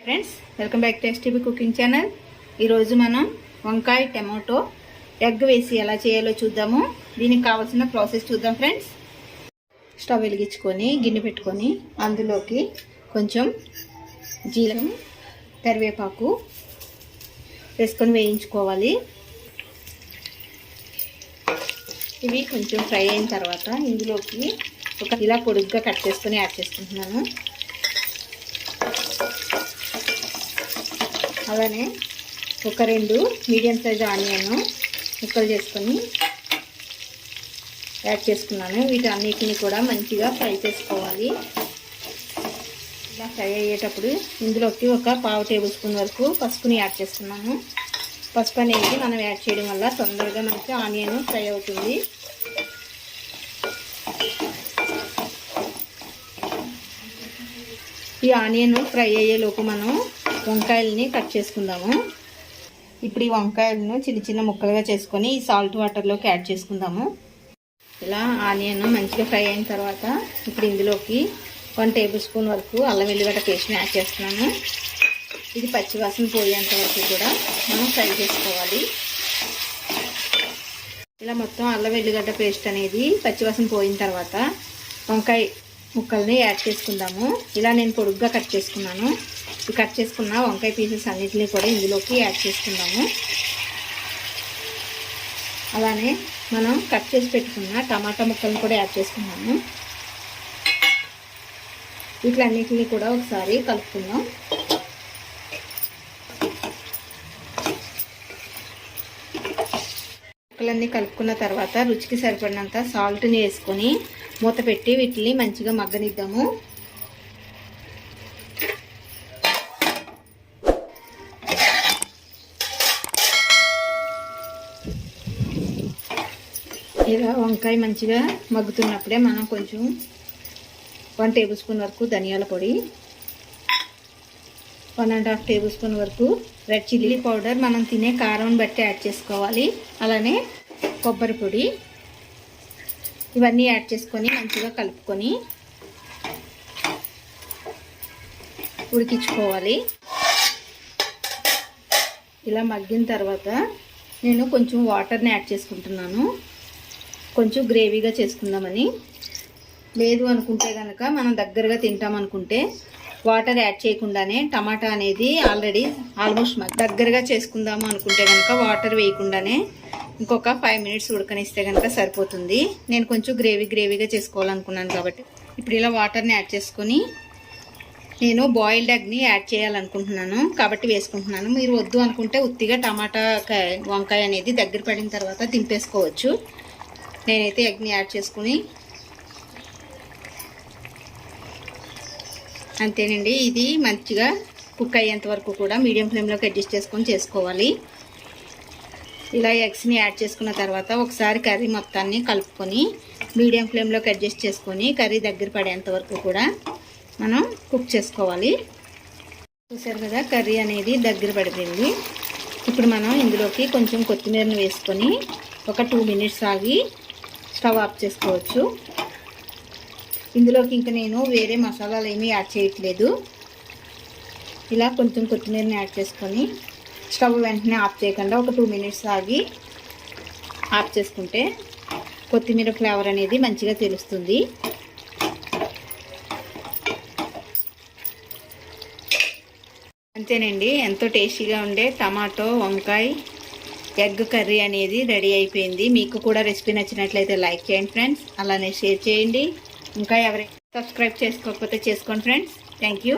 Friends, welcome back to STB cooking channel. ఈరోజు మనం వంకాయ టమాటో ఎగ్ వేసి ఎలా చేయాలో చూద్దాము. దీనికి కావాల్సిన ప్రాసెస్ చూద్దాం ఫ్రెండ్స్. స్టవ్ వెలిగించుకొని గిన్నె పెట్టుకొని అందులోకి కొంచెం జీలకర్ర, కరివేపాకు వేసుకొని వేయించుకోవాలి. ఇవి కొంచెం ఫ్రై అయిన తర్వాత ఇందులోకి ఇలా పొడుగ్గా కట్ చేసుకొని యాడ్ చేసుకుంటున్నాను. అలానే ఒక 2 మీడియం సైజ్ ఆనియన్ ముక్కలు చేసుకొని యాడ్ చేసుకున్నాను. వీటన్నిటిని కూడా మంచిగా ఫ్రై చేసుకోవాలి. ఇలా ఫ్రై అయ్యేటప్పుడు ఇందులోకి ఒక 1/2 టేబుల్ స్పూన్ వరకు పసుపుని యాడ్ చేసుకున్నాను. పసుపు అనేది మనం యాడ్ చేయడం వల్ల తొందరగా మనకి ఆనియన్ ఫ్రై అవుతుంది. ఈ ఆనియన్ ఫ్రై అయ్యేలోపు మనం వంకాయలని కట్ చేసుకుందాము. ఇప్పుడు ఈ వంకాయలను చిన్న చిన్న ముక్కలుగా చేసుకొని ఈ సాల్ట్ వాటర్లోకి యాడ్ చేసుకుందాము. ఇలా ఆనియన్ మంచిగా ఫ్రై అయిన తర్వాత ఇప్పుడు ఇందులోకి 1 టేబుల్ స్పూన్ వరకు అల్లం వెల్లిగడ్డ పేస్ట్ని యాడ్ చేస్తున్నాను. ఇది పచ్చివాసన పోయేంత వరకు కూడా మనం ఫ్రై చేసుకోవాలి. ఇలా మొత్తం అల్లం వెల్లిగడ్డ పేస్ట్ అనేది పచ్చివాసన పోయిన తర్వాత వంకాయ ముక్కల్ని యాడ్ చేసుకుందాము. ఇలా నేను పొడుగ్గా కట్ చేసుకున్నాను. ఈ కట్ చేసుకున్న వంకాయ పీసెస్ అన్నిటిని కూడా ఇందులోకి యాడ్ చేసుకుందాము. అలానే మనం కట్ చేసి పెట్టుకున్న టమాటా ముక్కలను కూడా యాడ్ చేసుకున్నాము. వీటిలన్నిటిని కూడా ఒకసారి కలుపుకుందాం. ముక్కలన్నీ కలుపుకున్న తర్వాత రుచికి సరిపడినంత సాల్ట్ని వేసుకొని మూత పెట్టి వీటిని మంచిగా మగ్గనిద్దాము. ఇలా వంకాయ మంచిగా మగ్గుతున్నప్పుడే మనం కొంచెం 1 టేబుల్ స్పూన్ వరకు ధనియాల పొడి, 1.5 టేబుల్ స్పూన్ వరకు రెడ్ చిల్లీ పౌడర్ మనం తినే కారం బట్టి యాడ్ చేసుకోవాలి. అలానే కొబ్బరి పొడి ఇవన్నీ యాడ్ చేసుకొని మంచిగా కలుపుకొని ఉడికించుకోవాలి. ఇలా మగ్గిన తర్వాత నేను కొంచెం వాటర్ని యాడ్ చేసుకుంటున్నాను. కొంచెం గ్రేవీగా చేసుకుందామని. లేదు అనుకుంటే కనుక మనం దగ్గరగా తింటామనుకుంటే వాటర్ యాడ్ చేయకుండానే టమాటా అనేది ఆల్మోస్ట్ దగ్గరగా చేసుకుందాము అనుకుంటే కనుక వాటర్ వేయకుండానే ఇంకొక 5 మినిట్స్ ఉడకనిస్తే కనుక సరిపోతుంది. నేను కొంచెం గ్రేవీగా చేసుకోవాలనుకున్నాను కాబట్టి ఇప్పుడు ఇలా వాటర్ని యాడ్ చేసుకొని నేను బాయిల్డ్ ఎగ్ని యాడ్ చేయాలనుకుంటున్నాను కాబట్టి వేసుకుంటున్నాను. మీరు వద్దు అనుకుంటే ఉత్తిగా టమాటా వంకాయ అనేది దగ్గర పడిన తర్వాత దింపేసుకోవచ్చు. నేనైతే ఎగ్ని యాడ్ చేసుకుని అంతేనండి. ఇది మంచిగా కుక్ అయ్యేంత వరకు కూడా మీడియం ఫ్లేమ్లోకి అడ్జస్ట్ చేసుకొని చేసుకోవాలి. ఇలా ఎగ్స్ని యాడ్ చేసుకున్న తర్వాత ఒకసారి కర్రీ మొత్తాన్ని కలుపుకొని మీడియం ఫ్లేమ్లోకి అడ్జస్ట్ చేసుకొని కర్రీ దగ్గర పడేంత వరకు కూడా మనం కుక్ చేసుకోవాలి. చూసారు కదా, కర్రీ అనేది దగ్గర పడిపోయింది. ఇప్పుడు మనం ఇందులోకి కొంచెం కొత్తిమీరను వేసుకొని ఒక 2 మినిట్స్ ఆగి స్టవ్ ఆఫ్ చేసుకోవచ్చు. ఇందులోకి ఇంకా నేను వేరే మసాలాలు ఏమీ యాడ్ చేయట్లేదు. ఇలా కొంచెం కొత్తిమీరని యాడ్ చేసుకొని స్టవ్ వెంటనే ఆఫ్ చేయకుండా ఒక 2 మినిట్స్ ఆగి ఆఫ్ చేసుకుంటే కొత్తిమీర ఫ్లేవర్ అనేది మంచిగా తెలుస్తుంది. అంతేనండి, ఎంతో టేస్టీగా ఉండే టమాటో వంకాయ ఎగ్ కర్రీ అనేది రెడీ అయిపోయింది. మీకు కూడా రెసిపీ నచ్చినట్లయితే లైక్ చేయండి ఫ్రెండ్స్. అలానే షేర్ చేయండి. ఇంకా ఎవరైనా సబ్స్క్రైబ్ చేసుకోకపోతే చేసుకోండి ఫ్రెండ్స్. Thank you.